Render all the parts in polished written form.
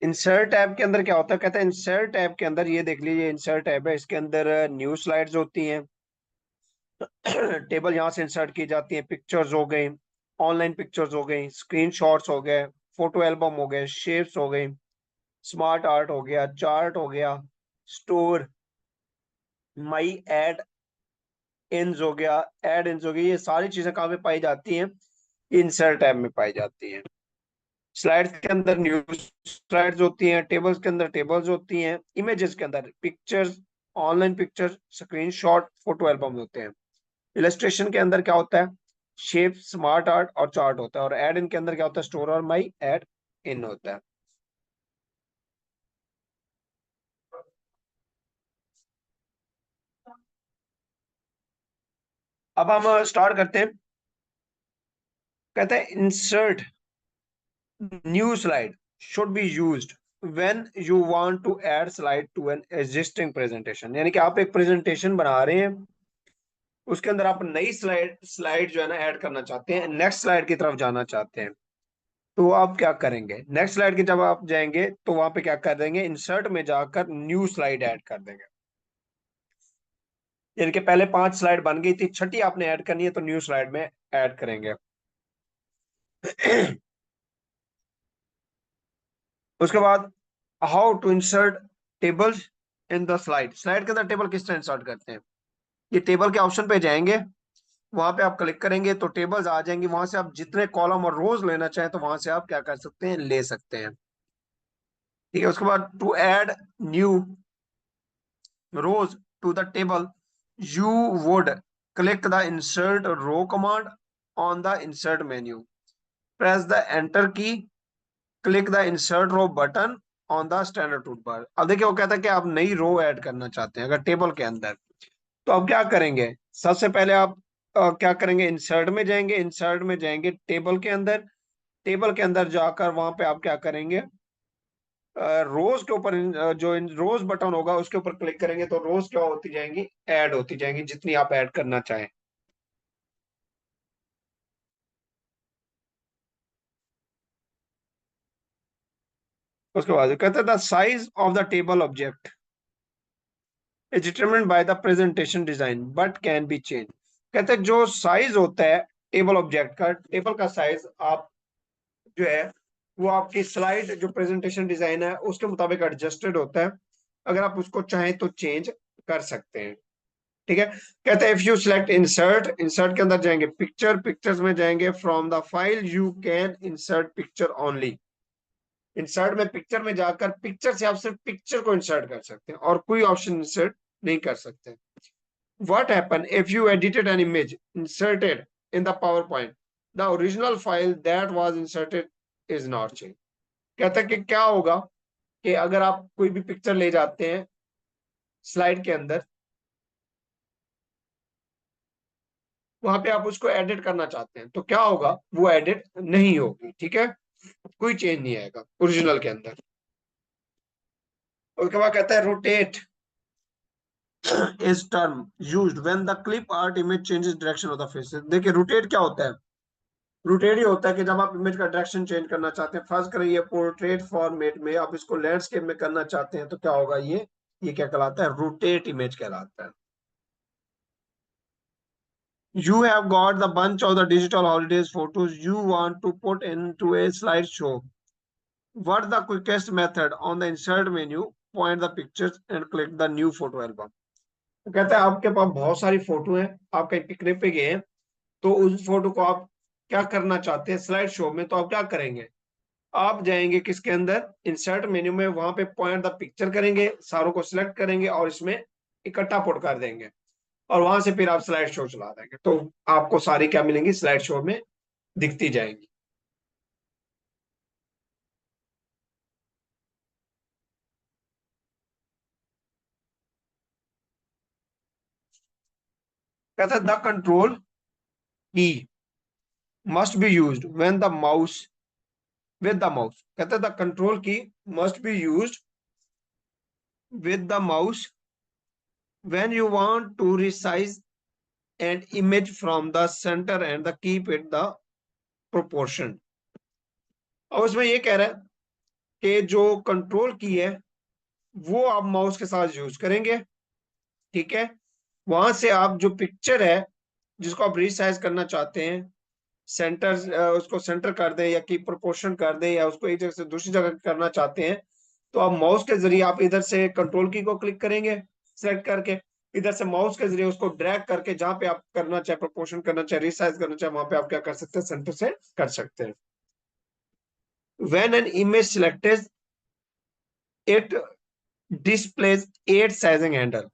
Insert tab के अंदर क्या होता है, कहते हैं इंसर्ट टैब के अंदर ये देख लीजिए, इंसर्ट टैब है, इसके अंदर न्यू स्लाइड्स होती हैं। टेबल यहाँ से इंसर्ट की जाती है, पिक्चर्स हो गई, ऑनलाइन पिक्चर्स हो गई, स्क्रीनशॉट्स हो गए, फोटो एल्बम हो गए, शेप्स हो गई, स्मार्ट आर्ट हो गया, चार्ट हो गया, स्टोर, माई एड इन्स हो गया, एड इन्स हो गई। ये सारी चीजें कहाँ पे पाई जाती हैं, इंसर्ट टैब में पाई जाती हैं। स्लाइड्स के अंदर न्यूज स्लाइड्स होती हैं, टेबल्स के अंदर टेबल्स होती हैं, इमेजेस के अंदर pictures, online pictures, screenshot, photo album होते हैं। इलस्ट्रेशन के अंदर क्या होता है, शेप, स्मार्ट आर्ट और चार्ट होता है। और एड इन के अंदर क्या होता है, स्टोर और माई एड इन होता है। अब हम स्टार्ट करते हैं। कहते हैं insert new slide should be used when you want to add slide to an existing presentation। यानी कि आप एक प्रेजेंटेशन बना रहे हैं, उसके अंदर आप नई स्लाइड स्लाइड जो है ना ऐड करना चाहते हैं, नेक्स्ट स्लाइड की तरफ जाना चाहते हैं। तो आप क्या करेंगे, नेक्स्ट स्लाइड की जब आप जाएंगे तो वहां पे क्या कर देंगे, इंसर्ट में जाकर न्यू स्लाइड ऐड कर देंगे। यानी कि पहले 5 स्लाइड बन गई थी, छठी आपने ऐड करनी है तो न्यू स्लाइड में ऐड करेंगे। उसके बाद how to insert tables in the slide. Slide के अंदर टेबल किस तरह इंसर्ट करते हैं, ये टेबल के ऑप्शन पे जाएंगे, वहां पे आप क्लिक करेंगे तो टेबल्स आ जाएंगी, वहां से आप जितने कॉलम और रोज लेना चाहें तो वहां से आप क्या कर सकते हैं, ले सकते हैं। ठीक है, उसके बाद to add new rows to the table, you would click the insert row command on the insert menu. Press the enter key, click the insert row button on the standard toolbar। अब देखिए वो कहता है कि आप नई रो add करना चाहते हैं अगर टेबल के अंदर, तो आप क्या करेंगे, सबसे पहले आप क्या करेंगे, इंसर्ट में जाएंगे, इंसर्ट में जाएंगे टेबल के अंदर, टेबल के अंदर जाकर वहां पे आप क्या करेंगे, रोज के ऊपर जो रोज बटन होगा उसके ऊपर क्लिक करेंगे तो रोज क्या होती जाएंगी, ऐड होती जाएंगी, जितनी आप ऐड करना चाहें। उसके बाद कहते हैं the size of the table object is determined bye the presentation design but can B change. कहते हैं जो साइज होता है टेबल ऑब्जेक्ट का, टेबल का साइज आप जो है वो आपकी स्लाइड जो प्रेजेंटेशन डिजाइन है उसके मुताबिक एडजस्टेड होता है, अगर आप उसको चाहें तो चेंज कर सकते हैं। ठीक है, कहते हैं if you select insert, insert के अंदर जाएंगे, पिक्चर, पिक्चर्स में जाएंगे, from the file you can insert picture only. Insert में पिक्चर में जाकर पिक्चर से आप सिर्फ पिक्चर को इंसर्ट कर सकते हैं और कोई ऑप्शन इंसर्ट नहीं कर सकते। What happen if you edited an image inserted in the power point, the original file that was inserted is not change. कहता है कि क्या होगा कि अगर आप कोई भी पिक्चर ले जाते हैं स्लाइड के अंदर, वहां पे आप उसको एडिट करना चाहते हैं तो क्या होगा, वो एडिट नहीं होगी। ठीक है, कोई चेंज नहीं आएगा ओरिजिनल के अंदर। उसके बाद कहता है rotate is term used when the clip art image changes direction of the face. देखिए रोटेट क्या होता है, रोटेट ही होता है कि जब आप इमेज का डायरेक्शन चेंज करना चाहते हैं, फर्ज करिए पोर्ट्रेट फॉर्मेट में आप इसको लैंडस्केप में करना चाहते हैं तो क्या होगा, ये क्या कहलाता है, रोटेट इमेज कहलाता है। You have got the bunch of the digital holidays photos you want to put into a slideshow. What the quickest method on the insert menu? Point the pictures and click the new photo album। तो कहता है आपके पास बहुत सारी photo हैं, आप कहीं picnic पे गए हैं, तो उस फोटो को आप क्या करना चाहते हैं स्लाइड शो में, तो आप क्या करेंगे, आप जाएंगे किसके अंदर, इंसर्ट मेन्यू में, वहां पे पॉइंट द पिक्चर करेंगे, सारों को सिलेक्ट करेंगे और इसमें इकट्ठा पुट कर देंगे और वहां से फिर आप स्लाइड शो चला देंगे तो आपको सारी क्या मिलेंगी, स्लाइड शो में दिखती जाएंगी। कहता है द कंट्रोल की must be used when the mouse with the mouse। कहता है द कंट्रोल की must be used with the mouse when you want to resize an image from the center and the keep it the proportion। और उसमें ये कह रहा है के जो कंट्रोल की है वो आप माउस के साथ यूज करेंगे, ठीक है। वहां से आप जो पिक्चर है जिसको आप रिसाइज करना चाहते हैं, सेंटर उसको सेंटर कर दें या की प्रोपोर्शन कर दें या उसको एक जगह से दूसरी जगह करना चाहते हैं, तो आप माउस के जरिए आप इधर से कंट्रोल की को क्लिक करेंगे सेलेक्ट करके, इधर से माउस के जरिए उसको ड्रैग करके जहां पे आप करना चाहे प्रोपोर्शन करना चाहे रिसाइज करना चाहे वहां पे आप क्या कर सकते हैं, सेंटर से कर सकते हैं। When an image selected it displays 8 sizing handle.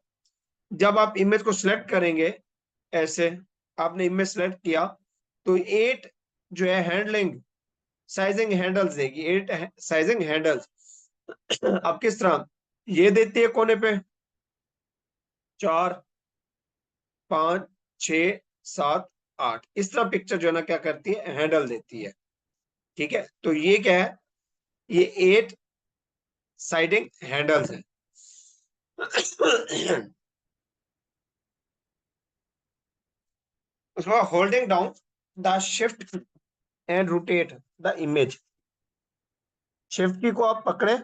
जब आप इमेज को सिलेक्ट करेंगे, ऐसे आपने इमेज सेलेक्ट किया तो 8 जो है हैंडलिंग साइजिंग हैंडल्स देगी, 8 साइजिंग हैंडल्स। अब किस तरह ये देती है कोने पे 4 5 6 7 8, इस तरह पिक्चर जो है ना क्या करती है, हैंडल देती है, ठीक है। तो ये क्या है, ये 8 साइडिंग हैंडल्स है। उसके बाद holding down the shift and rotate the image. Shift की को आप पकड़े,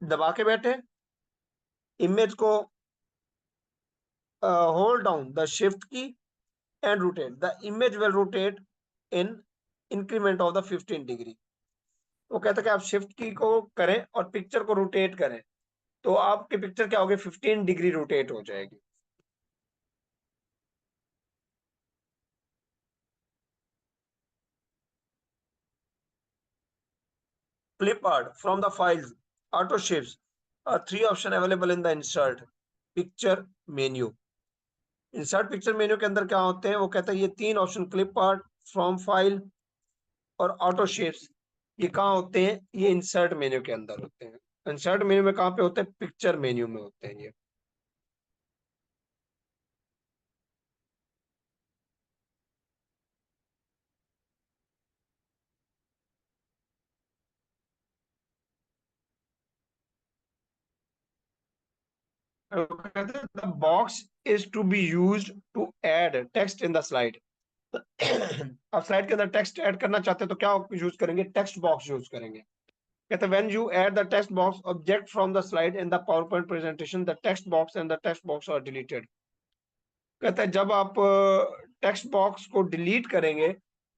दबा के बैठे, इमेज को होल्ड डाउन द शिफ्ट की and rotate the image will rotate in increment of the 15 degree. वो कहता है कि आप शिफ्ट की को करें और पिक्चर को रोटेट करें तो आपकी पिक्चर क्या होगी, 15 डिग्री रोटेट हो जाएगी। Clip art from the files, auto shapes are three options available in the insert picture menu। Insert picture menu के अंदर क्या होते हैं, वो कहता है ये 3 option clip art, from file और ऑटो शेप्स, ये कहाँ होते हैं, ये इंसर्ट मेन्यू के अंदर होते हैं। इंसर्ट मेन्यू में कहाँ पे होते हैं, पिक्चर मेन्यू में होते हैं ये। The box is to be used to add text in the slide। आप स्लाइड के अंदर टेक्स्ट ऐड करना चाहते हैं तो क्या यूज करेंगे, टेक्स्ट बॉक्स यूज करेंगे। कहते हैं when you add the text box object from the slide in the PowerPoint presentation, the text box and the text box are deleted। कहता है जब आप टेक्स्ट बॉक्स को डिलीट करेंगे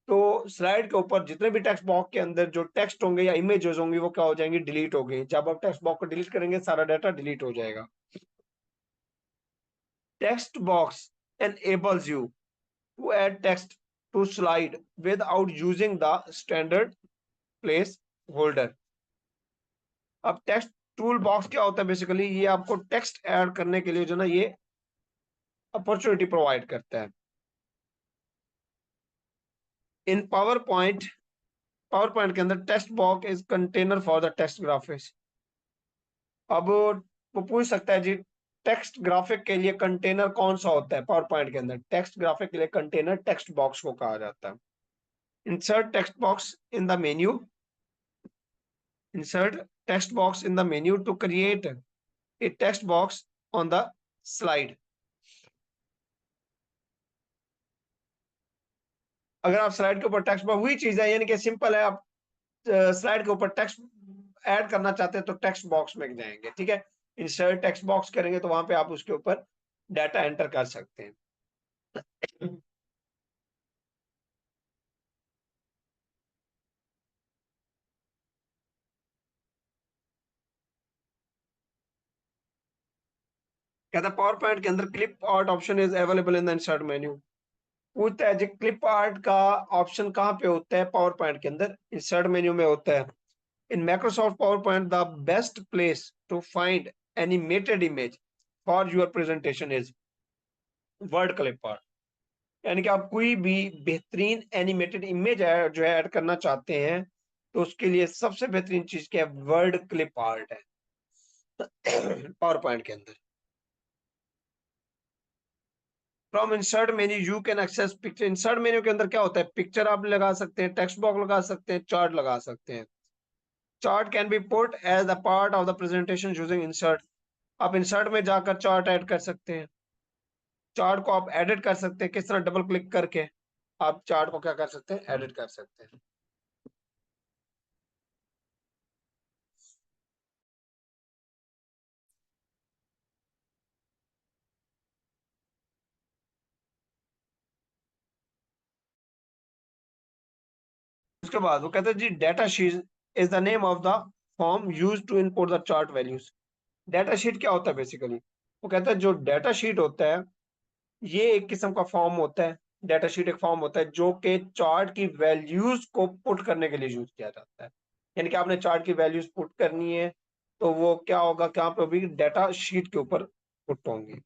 तो स्लाइड के ऊपर जितने भी टेक्स्ट बॉक्स के अंदर जो टेक्स्ट होंगे या इमेजेस होंगी वो क्या हो जाएंगी, डिलीट हो गई। जब आप टेक्स्ट बॉक्स को डिलीट करेंगे सारा डाटा डिलीट हो जाएगा। Text box enables you to add text to slide without using the standard place holder। अब टेक्स्ट टूल बॉक्स क्या होता है, बेसिकली ये आपको टेक्स्ट ऐड करने के लिए जो ना ये अपॉर्चुनिटी प्रोवाइड करता है। इन पावर पॉइंट के अंदर text box is container for the text graphics. अब वो पूछ सकता है जी टेक्स्ट ग्राफिक के लिए कंटेनर कौन सा होता है, पावर पॉइंट के अंदर टेक्स्ट ग्राफिक के लिए कंटेनर टेक्स्ट बॉक्स को कहा जाता है। Insert text box in the menu, insert text box in the menu to create a text box on the slide। अगर आप स्लाइड के ऊपर टेक्स्ट बॉक्स, वही चीज है यानी कि सिंपल है, आप स्लाइड के ऊपर टेक्स्ट ऐड करना चाहते हैं तो टेक्स्ट बॉक्स में जाएंगे, ठीक है। इंसर्ट टेक्स्ट बॉक्स करेंगे तो वहां पे आप उसके ऊपर डाटा एंटर कर सकते हैं। कहता है पावर पॉइंट के अंदर clip art option is available in the insert menu. पूछता है जी क्लिप आर्ट का ऑप्शन कहाँ पे होता है, पावर पॉइंट के अंदर इंसर्ट मेन्यू में होता है। In Microsoft PowerPoint, the best place to find animated image for your presentation is word clip art। यानी कि आप कोई भी बेहतरीन एनिमेटेड इमेज जो है ऐड करना चाहते हैं तो उसके लिए सबसे बेहतरीन चीज क्या है, वर्ड क्लिप आर्ट है पावर पॉइंट के अंदर। From insert menu you can access picture. Insert menu के अंदर क्या होता है, पिक्चर आप लगा सकते हैं, टेक्स्ट बॉक्स लगा सकते हैं, चार्ट लगा सकते हैं। Chart can be put as the part of the presentation using insert. आप इंसर्ट में जाकर चार्ट ऐड कर सकते हैं। चार्ट को आप एडिट कर सकते हैं, किस तरह, डबल क्लिक करके आप चार्ट को क्या कर सकते हैं, एडिट कर सकते हैं। उसके बाद वो कहते हैं जी data sheet is the name of the form use to input the chart values. Data sheet क्या होता है बेसिकली? वो कहता है जो डेटा शीट होता है ये एक किस्म का फॉर्म होता है। डेटा शीट एक फॉर्म होता है जो कि चार्ट की वैल्यूज को पुट करने के लिए यूज किया जाता है। यानी कि आपने चार्ट की वैल्यूज पुट करनी है तो वो क्या होगा, क्या पे भी डेटा शीट के ऊपर पुट होंगी।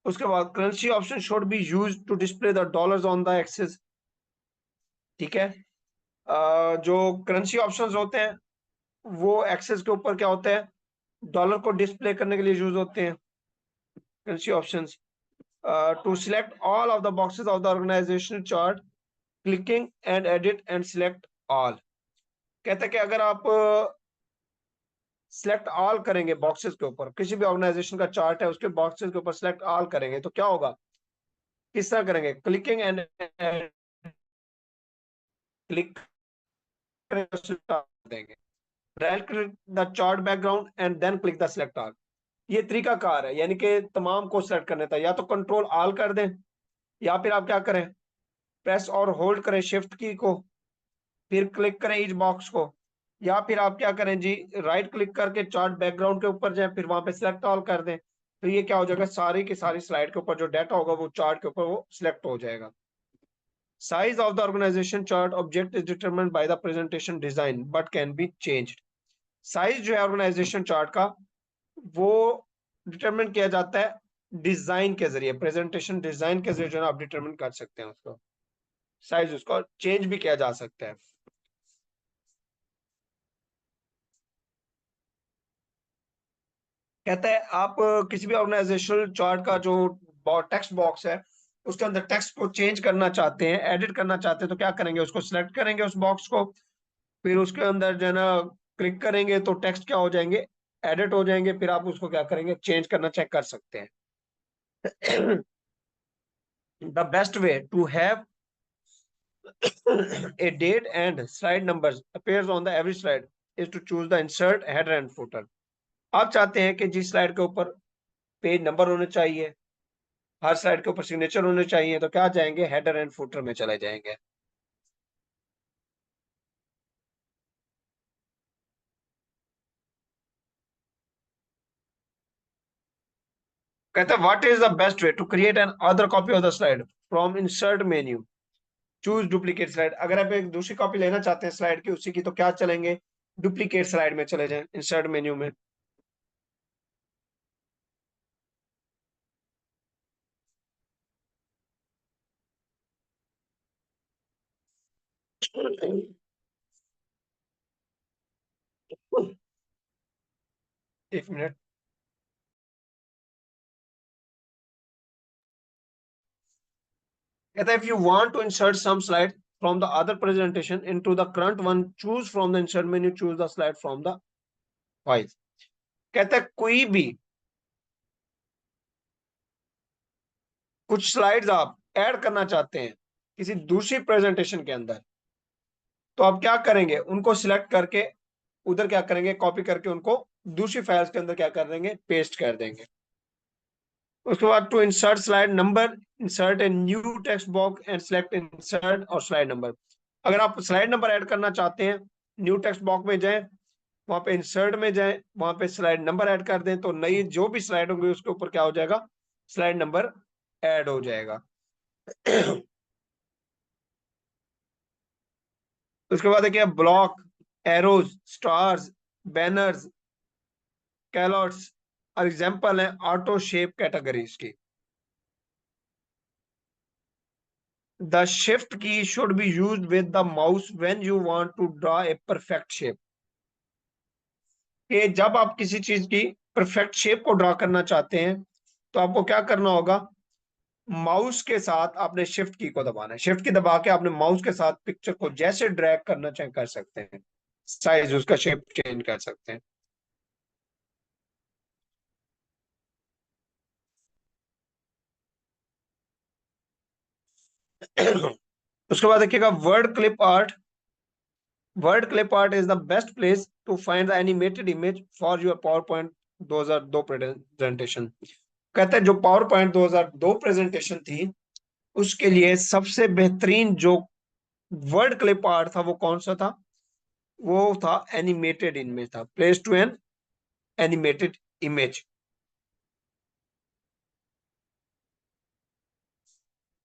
उसके बाद currency option should be use to display the dollars on the axis. ठीक है। जो करेंसी ऑप्शंस होते हैं वो एक्सेस के ऊपर क्या होते हैं, डॉलर को डिस्प्ले करने के लिए यूज होते हैं currency options. To select all of the boxes of the organizational chart, clicking and edit and select all। कहता है कि अगर आप सिलेक्ट ऑल करेंगे बॉक्सेस के ऊपर, किसी भी ऑर्गेनाइजेशन का चार्ट है उसके बॉक्सेस के ऊपर सिलेक्ट ऑल करेंगे तो क्या होगा, किस तरह करेंगे, क्लिकिंग एंड क्लिक देंगे, right click the chart background and then click the select all. ये तरीका कार है, यानी कि तमाम को सिलेक्ट करने था, या तो कंट्रोल ऑल कर दें या फिर आप क्या करें, प्रेस और होल्ड करें शिफ्ट की को, फिर क्लिक करें इस बॉक्स को, या फिर आप क्या करें जी, राइट क्लिक करके चार्ट बैकग्राउंड के ऊपर जाए फिर वहां पे सिलेक्ट ऑल कर दें। तो ये क्या हो जाएगा, सारी की सारी स्लाइड के ऊपर जो डाटा होगा वो चार्ट के ऊपर वो सिलेक्ट हो जाएगा। Size of the organization chart object is determined by the presentation design but can be changed. Size जो है ऑर्गेनाइजेशन चार्ट का वो डिटरमिन किया जाता है डिजाइन के जरिए, प्रेजेंटेशन डिजाइन के जरिए जो है आप डिटरमिन कर सकते हैं उसको, साइज उसको चेंज भी किया जा सकता है। कहता है आप किसी भी ऑर्गेनाइजेशनल चार्ट का जो टेक्स्ट बॉक्स है उसके अंदर टेक्स्ट को चेंज करना चाहते हैं, एडिट करना चाहते हैं तो क्या करेंगे, उसको सिलेक्ट करेंगे उस बॉक्स को, फिर उसके अंदर जो है ना क्लिक करेंगे तो टेक्स्ट क्या हो जाएंगे, एडिट हो जाएंगे, फिर आप उसको क्या करेंगे, चेंज करना चेक कर सकते हैं। The best way to have a date and slide numbers appears on the every slide is to choose the insert header and footer। आप चाहते हैं कि जिस स्लाइड के ऊपर पेज नंबर होने चाहिए, हर स्लाइड के ऊपर सिग्नेचर होने चाहिए, तो क्या जाएंगे, हेडर एंड फुटर में चले जाएंगे। कहते हैं what is the best way to create another copy of the slide from insert menu, choose duplicate slide. अगर आप एक दूसरी कॉपी लेना चाहते हैं स्लाइड की उसी की तो क्या चलेंगे, डुप्लीकेट स्लाइड में चले जाएं इंसर्ट मेन्यू में। एक मिनट। कहता है if you want to insert some slide from the other presentation into the current one, choose from the insert menu, choose the slide from the file। कहता है कोई भी कुछ स्लाइड्स आप ऐड करना चाहते हैं किसी दूसरी प्रेजेंटेशन के अंदर, तो आप क्या करेंगे, उनको सिलेक्ट करके उधर क्या करेंगे, कॉपी करके उनको दूसरी फाइल्स के अंदर क्या कर देंगे, पेस्ट कर देंगे। उसके बाद to insert slide number, insert a new text box and select insert और स्लाइड नंबर। अगर आप स्लाइड नंबर ऐड करना चाहते हैं, न्यू टेक्स्ट बॉक्स में जाएं, वहां पे इंसर्ट में जाएं, वहां पे स्लाइड नंबर ऐड कर दें तो नई जो भी स्लाइड होंगी उसके ऊपर क्या हो जाएगा, स्लाइड नंबर ऐड हो जाएगा। उसके बाद है क्या, ब्लॉक, एरोज, स्टार्स, बैनर्स, कैलॉट्स और एग्जांपल है ऑटो शेप कैटेगरीज की। The shift key should be used with the mouse when you want to draw a perfect shape। कि जब आप किसी चीज की परफेक्ट शेप को ड्रा करना चाहते हैं तो आपको क्या करना होगा, माउस के साथ आपने शिफ्ट की को दबाना है, शिफ्ट की दबा के आपने माउस के साथ पिक्चर को जैसे ड्रैग करना चाहे कर सकते हैं, साइज उसका शेप चेंज कर सकते हैं। उसके बाद देखिएगा word clip art. Word clip art is the best place to find the animated image for your PowerPoint 2002 presentation. कहते हैं जो पावर पॉइंट 2002 प्रेजेंटेशन थी उसके लिए सबसे बेहतरीन जो वर्ड क्लिप आर्ट था वो कौन सा था? वो था एनिमेटेड इमेज था, place to an animated image.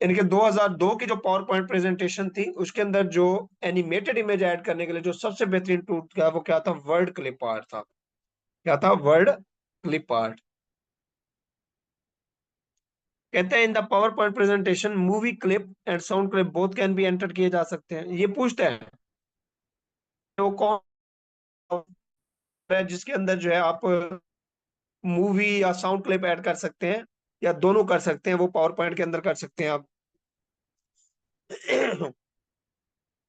इनके 2002 की जो पावर पॉइंट प्रेजेंटेशन थी उसके अंदर जो एनिमेटेड इमेज ऐड करने के लिए जो सबसे बेहतरीन टूल था वो क्या था? वर्ड क्लिप आर्ट था। क्या था? Word clip art. कहते हैं in the power point presentation movie clip and sound clip both can be enter किए जा सकते हैं। ये पूछते हैं वो कौन है जिसके अंदर जो है आप मूवी या साउंड क्लिप ऐड कर सकते हैं या दोनों कर सकते हैं, वो पावर पॉइंट के अंदर कर सकते हैं आप।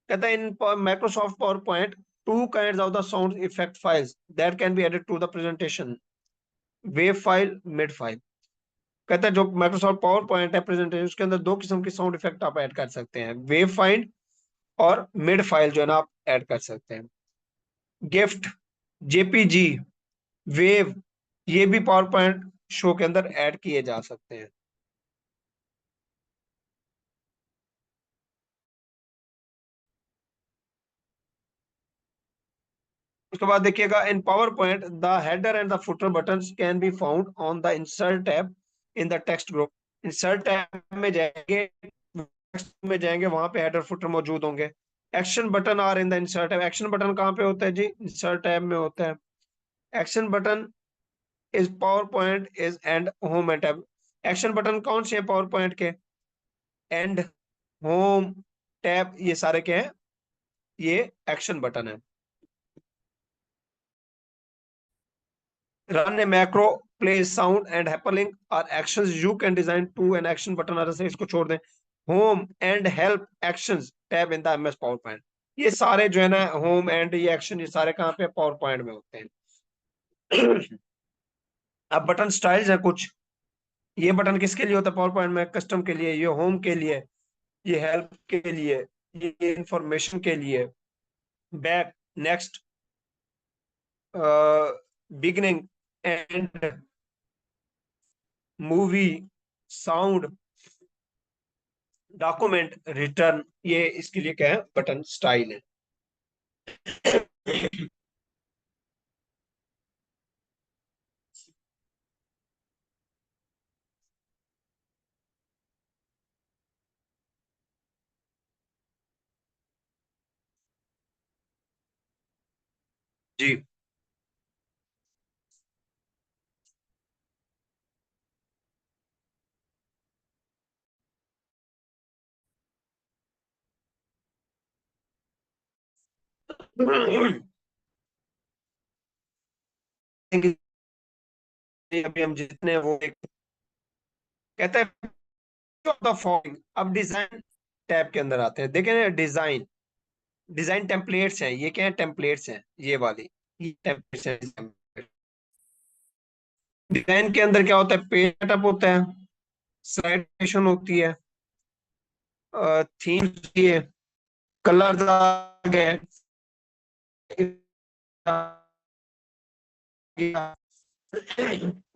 कहता है in Microsoft PowerPoint two kinds of the sound effect files that can be added to the presentation, wave file, mid file. कहता है जो माइक्रोसॉफ्ट पावर पॉइंट है प्रेजेंटेशन उसके अंदर दो किस्म की साउंड इफेक्ट आप ऐड कर सकते हैं, वेव फाइल और मिड फाइल जो है ना आप ऐड कर सकते हैं। गिफ्ट, जेपीजी, वेव, ये भी पावर पॉइंट शो के अंदर ऐड किए जा सकते हैं। उसके बाद देखिएगा in power point the header and the footer buttons can be found on the insert tab in the text group. Insert tab में जाएंगे, वहां पे हेडर फुटर मौजूद होंगे। Action button are in the insert tab. Action button कहाँ पे होता है जी? इंसर्ट टैब में होता है। Action button is power point is and home and tab. Action button कौन से हैं पावर पॉइंट के? एंड, होम, टैब, ये सारे क्या हैं? ये एक्शन बटन है। Run a macro, play sound and hyperlink are actions you can design to an action button और से इसको छोड़ दें। Home and help actions tab in the MS power point. ये सारे जो है ना होम एंड ये एक्शन ये सारे कहाँ पे पावर पॉइंट में होते हैं। अब बटन स्टाइल्स है कुछ। ये बटन किसके लिए होता है पावर पॉइंट में? कस्टम के लिए, ये होम के लिए, ये हेल्प के लिए, ये इंफॉर्मेशन के लिए, back, next, beginning, and, movie, sound, document, return, ये इसके लिए क्या है? बटन स्टाइल है। जी। अभी हम जितने वो एक कहते हैं द फॉलोइंग। अब डिजाइन टैब के अंदर आते हैं, देखें ना डिजाइन, डिजाइन टेम्पलेट्स हैं। ये क्या है? टेम्पलेट्स हैं ये वाली, ये टेम्पलेट्स हैं। डिजाइन के अंदर क्या होता है? पेज सेटअप होता है, स्लाइडेशन होती है, थीम्स होती है, कलर आ गए,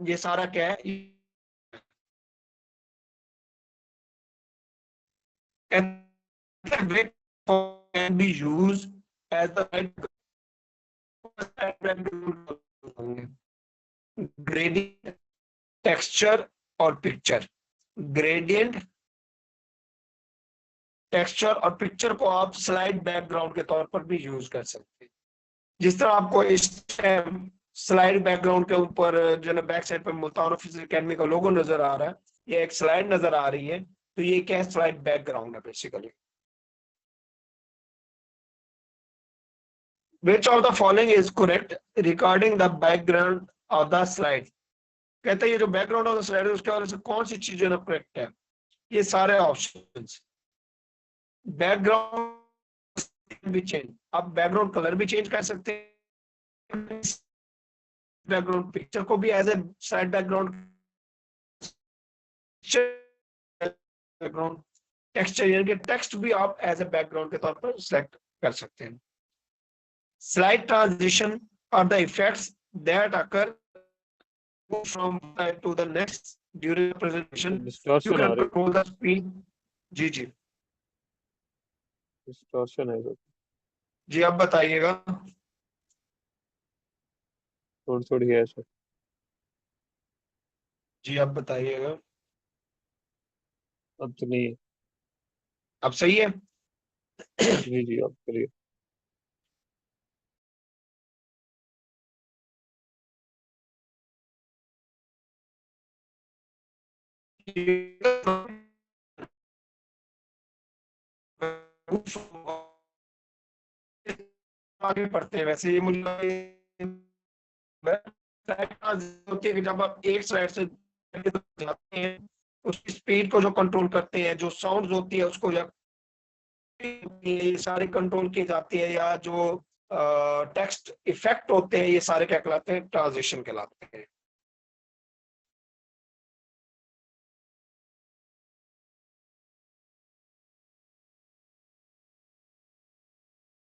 ये सारा क्या है? can be used as the gradient, texture और पिक्चर। ग्रेडियंट, टेक्सचर और पिक्चर को आप स्लाइड बैकग्राउंड के तौर पर भी यूज कर सकते हैं। जिस तरह आपको इस स्लाइड बैकग्राउंड के ऊपर जो है बैक साइड पर मुल्तान ऑफिस अकेडमी का लोगो नजर आ रहा है, ये एक स्लाइड नजर आ रही है, तो ये क्या है? स्लाइड बैकग्राउंड है basically. Which of the following is correct regarding the background of the slide? कहते हैं ये जो बैकग्राउंड ऑफ द स्लाइड है उसके बारे में कौन सी चीज जो है ना करेक्ट है? ये सारे ऑप्शंस। बैकग्राउंड भी चेंज, आप बैकग्राउंड कलर भी चेंज कर सकते हैं, बैकग्राउंड पिक्चर को भी as a side background, background texture यानी कि टेक्स्ट भी आप एज ए बैकग्राउंड के तौर पर सिलेक्ट कर सकते हैं। Slide transition are the effects that occur from to the next during presentation you distortion can आ रही कंट्रोल द स्पीड। जी जी डिस्टॉर्शन है तो जी, आप बताइएगा। थोड़ी थोड़ी है ऐसे। जी आप बताइएगा। अब तो नहीं है। अब सही है। जी जी अब करिए। आगे पढ़ते हैं वैसे, ये मुझे होती है कि जब आप एक स्लाइड से जाते हैं, उसकी स्पीड को जो कंट्रोल करते हैं, जो साउंड होती है उसको जब ये सारे कंट्रोल किए जाते हैं, या जो टेक्स्ट इफेक्ट होते हैं, ये सारे क्या कहलाते हैं? ट्रांजिशन कहलाते हैं।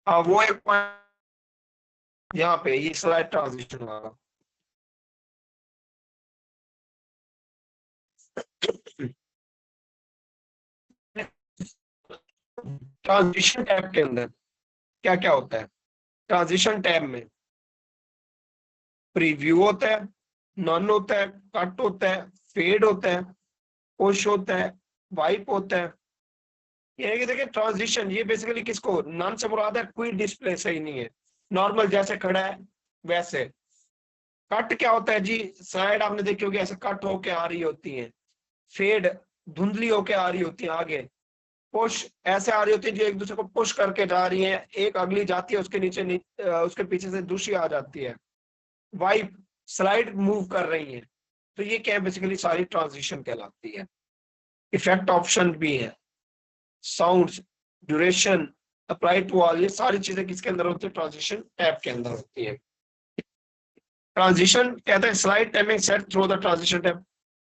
हाँ, वो एक पॉइंट यहाँ पे, ये स्लाइड ट्रांजिशन वाला। ट्रांजिशन टैब के अंदर क्या क्या होता है? ट्रांजिशन टैब में प्रीव्यू होता है, नॉन होता है, कट होता है, फेड होता है, पुश होता है, वाइप होता है। ये है कि देखिए, ट्रांजिशन ये बेसिकली किसको नॉन से मुराद है? कोई डिस्प्ले सही नहीं है, नॉर्मल जैसे खड़ा है वैसे। कट क्या होता है जी? स्लाइड आपने देखी होगी ऐसे कट होके आ रही होती है। फेड धुंधली होके आ रही होती है आगे। पुश ऐसे आ रही होती है जो एक दूसरे को पुश करके जा रही है, एक अगली जाती है उसके उसके पीछे से दूसरी आ जाती है। वाइप स्लाइड मूव कर रही है। तो ये क्या है? बेसिकली सारी ट्रांजिशन कहलाती है। इफेक्ट ऑप्शन भी है, sounds, duration, apply to all, ये सारी चीजें किसके अंदर होती है? ट्रांजिशन टैब के अंदर होती है। ट्रांजिशन कहते हैं slide timing set through the transition tab.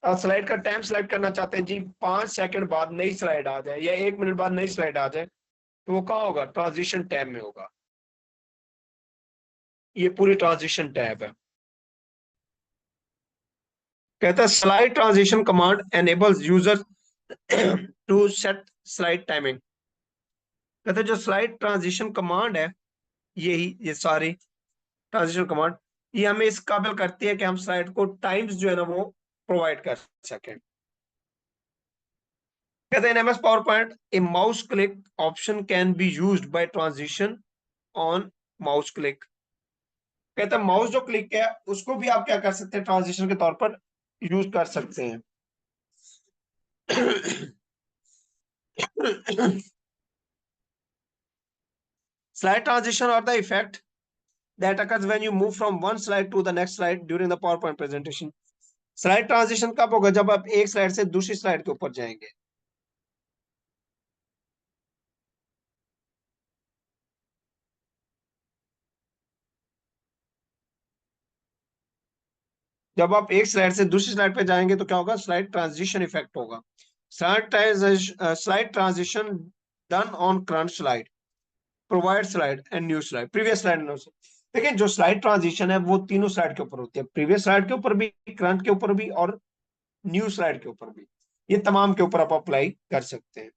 आप स्लाइड का टाइम सेलेक्ट करना चाहते हैं जी, 5 सेकंड बाद नई स्लाइड आ जाए या 1 मिनट बाद नई स्लाइड आ जाए, तो वो कहाँ होगा? ट्रांजिशन टैब में होगा। ये पूरी ट्रांजिशन टैब है। कहता है slide transition command enables user to set slide timing. कहते हैं जो स्लाइड ट्रांजिशन कमांड है, यही ये सारी ट्रांजिशन कमांड, ये हमें इस काबिल करती है कि हम स्लाइड को टाइम्स जो है ना वो प्रोवाइड कर सकें। कहते हैं MS power point A mouse click option can be used by transition on mouse click. कहते हैं माउस जो क्लिक है उसको भी आप क्या कर सकते हैं? ट्रांजिशन के तौर पर यूज कर सकते हैं। Slide transition or the effect that occurs when you move from one slide to the next slide during the PowerPoint presentation. Slide transition कब होगा? जब आप एक स्लाइड से दूसरी स्लाइड के ऊपर जाएंगे। जब आप एक स्लाइड से दूसरी स्लाइड पे जाएंगे तो क्या होगा? स्लाइड ट्रांजिशन इफेक्ट होगा। Slide transition done on current slide, provide slide and new slide, previous slide new slide. देखिए जो स्लाइड ट्रांजिशन है वो तीनों स्लाइड के ऊपर होती है, प्रीवियस स्लाइड के ऊपर भी, करंट के ऊपर भी, और न्यू स्लाइड के ऊपर भी। ये तमाम के ऊपर आप अप्लाई कर सकते हैं।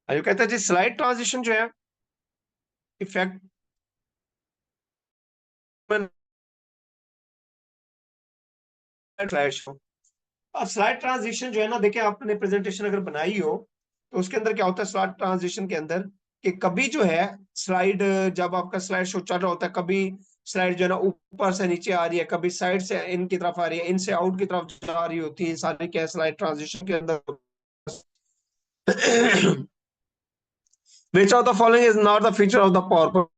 जो कहता है जी स्लाइड ट्रांजिशन जो है इफेक्ट स्लाइड शो। अब स्लाइड ट्रांजिशन जो है ना, देखिए आपने प्रेजेंटेशन अगर बनाई हो तो उसके अंदर क्या होता है स्लाइड ट्रांजिशन के अंदर, कि कभी जो है स्लाइड, जब आपका स्लाइड शो चल रहा होता है, कभी स्लाइड जो है ना ऊपर से नीचे आ रही है, कभी साइड से इन की तरफ आ रही है, इन से आउट की तरफ जा रही होती है, सारी क्या स्लाइड ट्रांजिशन के अंदर। Which of the following is not the feature of the PowerPoint?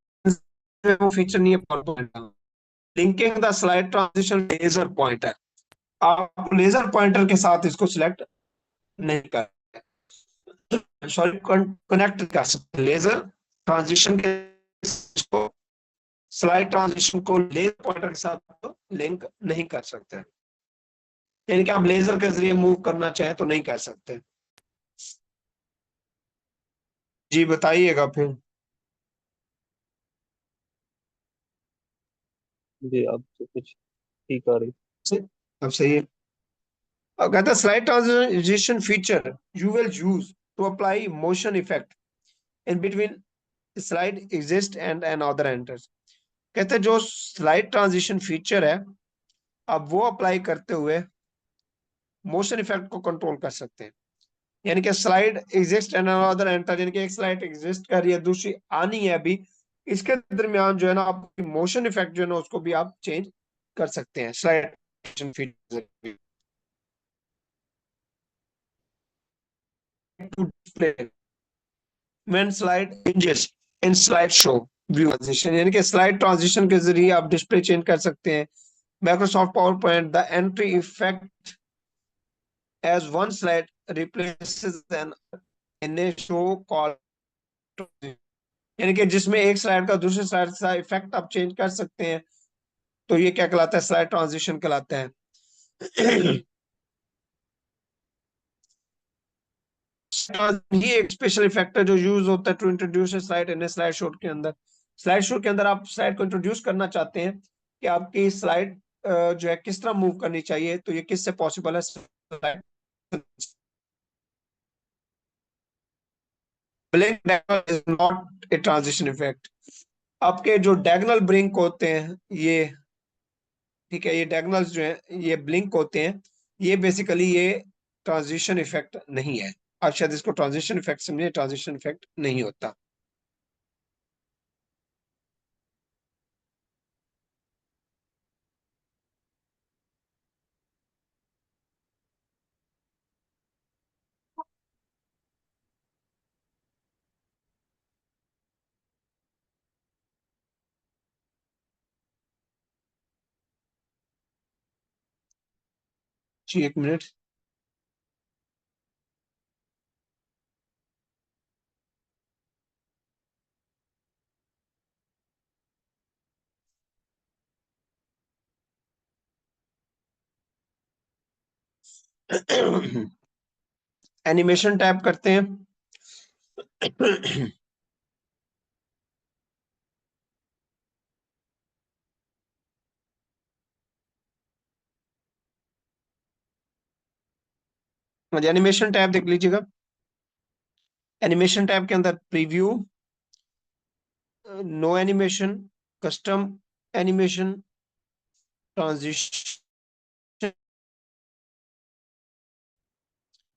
वो फीचर नहीं है PowerPoint का। Linking the slide transition laser pointer. आप लेजर पॉइंटर के साथ इसको सिलेक्ट नहीं कर, सॉरी, कनेक्ट कर सकते लेजर ट्रांजिशन के, इसको स्लाइड ट्रांजिशन को लेजर पॉइंटर के साथ लिंक नहीं कर सकते, यानी कि आप लेजर के जरिए मूव करना चाहें तो नहीं कर सकते। जी बताइएगा फिर। जी आप तो कुछ ठीक आ रही। अब सही है। अब कहता है slide transition feature you will use to apply motion effect in between slide exist and another enters. कहते हैं जो स्लाइड ट्रांजिशन फीचर है, आप वो अप्लाई करते हुए मोशन इफेक्ट को कंट्रोल कर सकते हैं। यानी कि slide exist and another enter, यानी कि एक स्लाइड एग्जिस्ट कर रही है, दूसरी आनी है अभी, इसके दरमियान जो है ना आप मोशन इफेक्ट जो है ना उसको भी आप चेंज कर सकते हैं slide feature to display when slide changes in slide show view transition. यानी कि स्लाइड ट्रांजिशन के जरिए आप डिस्प्ले चेंज कर सकते हैं। Microsoft PowerPoint the entry effect as one slide replaces an in a show call, यानी कि जिसमें एक स्लाइड का दूसरी स्लाइड का इफेक्ट आप चेंज कर सकते हैं। तो ये क्या कहलाता है? स्लाइड ट्रांजिशन कहलाता है। ये एक स्पेशल इफेक्ट है जो यूज होता है to introduce slide in slide show के अंदर। स्लाइड शो के अंदर आप स्लाइड को इंट्रोड्यूस करना चाहते हैं कि आपकी स्लाइड जो है किस तरह मूव करनी चाहिए, तो ये किससे पॉसिबल है? Slide blink is not a transition effect. आपके जो डायगोनल ब्लिंक होते हैं ये, ठीक है, ये डायगोनल्स जो है ये ब्लिंक होते हैं, ये बेसिकली ये ट्रांजिशन इफेक्ट नहीं है। आप शायद इसको ट्रांजिशन इफेक्ट समझे, ट्रांजिशन इफेक्ट नहीं होता। जी एक मिनट। एनिमेशन टैप करते हैं। एनिमेशन टैब देख लीजिएगा। एनिमेशन टैब के अंदर preview, no animation, custom animation, transition,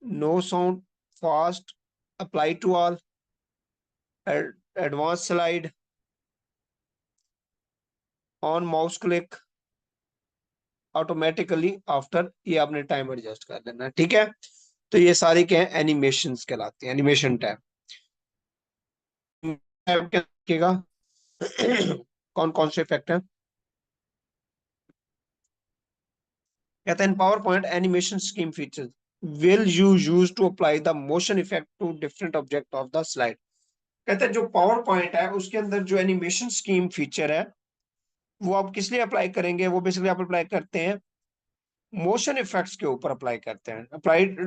no sound, fast, apply to all, advance slide, on mouse click, automatically after, ये आपने टाइम एडजस्ट कर लेना, ठीक है। तो ये सारी क्या है? एनिमेशंस कहलाती है, एनिमेशन टैब। टैब क्या रखिएगा? कौन कौन से इफेक्ट है? कहता है in power point animation scheme features will you use to apply the motion effect to different object of the slide. कहते हैं जो पावर पॉइंट है उसके अंदर जो एनिमेशन स्कीम फीचर है वो आप किस लिए अप्लाई करेंगे? वो बेसिकली आप अप्लाई करते हैं मोशन इफेक्ट्स के ऊपर अप्लाई करते हैं। Applied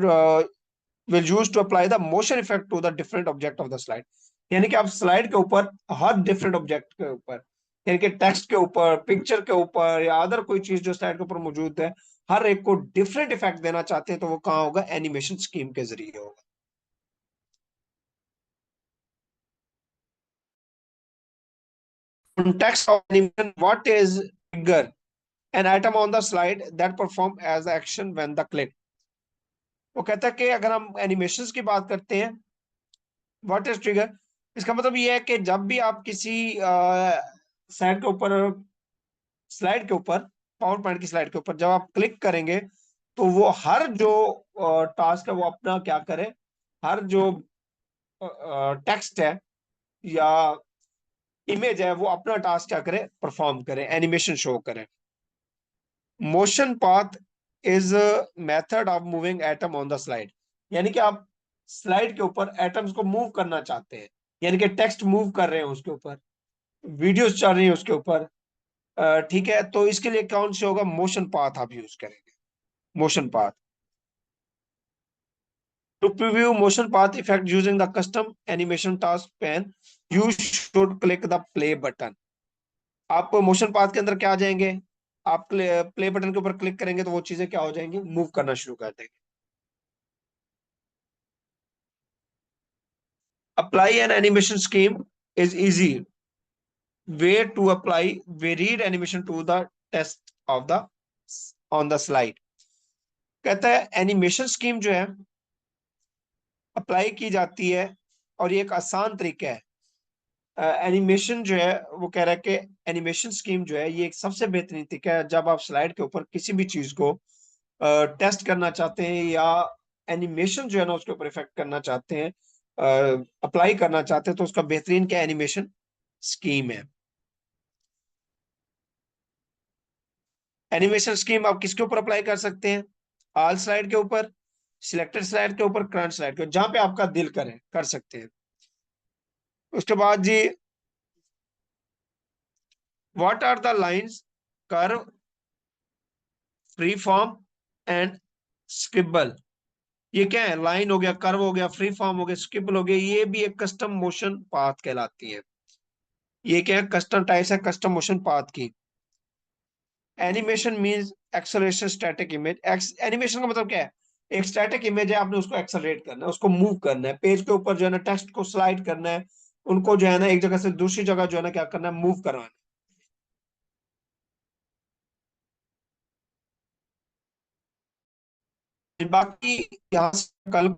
will use to apply the motion effect to the different object of the slide. यानी कि आप स्लाइड के ऊपर हर डिफरेंट ऑब्जेक्ट के ऊपर, यानी कि टेक्स्ट के ऊपर, पिक्चर के ऊपर या अदर कोई चीज जो स्लाइड के ऊपर मौजूद है, हर एक को डिफरेंट इफेक्ट देना चाहते हैं तो वो कहाँ होगा? एनिमेशन स्कीम के जरिए होगा। Context of animation, what is trigger? An item on the slide that perform as action when the click। वो कहता है कि अगर हम एनिमेशंस की बात करते हैं, व्हाट इज ट्रिगर, इसका मतलब ये है कि जब भी आप किसी स्लाइड के ऊपर, स्लाइड के ऊपर, पावर पॉइंट की स्लाइड के ऊपर जब आप क्लिक करेंगे तो वो हर जो टास्क है वो अपना क्या करे, हर जो टेक्स्ट है या इमेज है वो अपना टास्क क्या करे? परफॉर्म करे, एनिमेशन शो करे। Motion path is method of moving atom on the slide. यानी कि आप स्लाइड के ऊपर एटम्स को मूव करना चाहते हैं, यानी कि टेक्स्ट मूव कर रहे हैं उसके ऊपर, वीडियोस चल रही है उसके ऊपर, ठीक है, तो इसके लिए कौन से होगा? मोशन पाथ आप यूज करेंगे, motion path. To preview motion path effect using the custom animation task pane, you should click the play button. आप मोशन पाथ के अंदर क्या आ जाएंगे, आप प्ले बटन के ऊपर क्लिक करेंगे तो वो चीजें क्या हो जाएंगी, मूव करना शुरू कर देंगे. Apply an animation scheme is easy way to apply varied animation to the test of the on the slide. कहता है एनिमेशन स्कीम जो है अप्लाई की जाती है और ये एक आसान तरीका है. एनिमेशन जो है वो कह रहा है कि एनिमेशन स्कीम जो है ये एक सबसे बेहतरीन तरीका है जब आप स्लाइड के ऊपर किसी भी चीज को टेस्ट करना चाहते हैं या एनिमेशन जो है ना उसके ऊपर इफेक्ट करना चाहते हैं, अप्लाई करना चाहते हैं, तो उसका बेहतरीन क्या एनिमेशन स्कीम है. एनिमेशन स्कीम आप किसके ऊपर अप्लाई कर सकते हैं, ऑल स्लाइड के ऊपर, सिलेक्टेड स्लाइड के ऊपर, करंट स्लाइड के ऊपर, जहां पे आपका दिल करे कर सकते हैं. उसके बाद G, what are the lines, curve, free form and scribble. ये क्या है, लाइन हो गया, कर्व हो गया, फ्री फॉर्म हो गया, स्क्रिबल हो गया, ये भी एक कस्टम मोशन पाथ कहलाती है. ये क्या है, कस्टम टाइप्स है कस्टम मोशन पाथ की. Animation means acceleration static image. Animation का मतलब क्या है, एक स्टैटिक इमेज है, आपने उसको एक्सेलरेट करना है, उसको मूव करना है, पेज के ऊपर जो है ना टेक्स्ट को स्लाइड करना है, उनको जो है ना एक जगह से दूसरी जगह जो है ना क्या करना है, मूव करवाना है. बाकी यहाँ से कल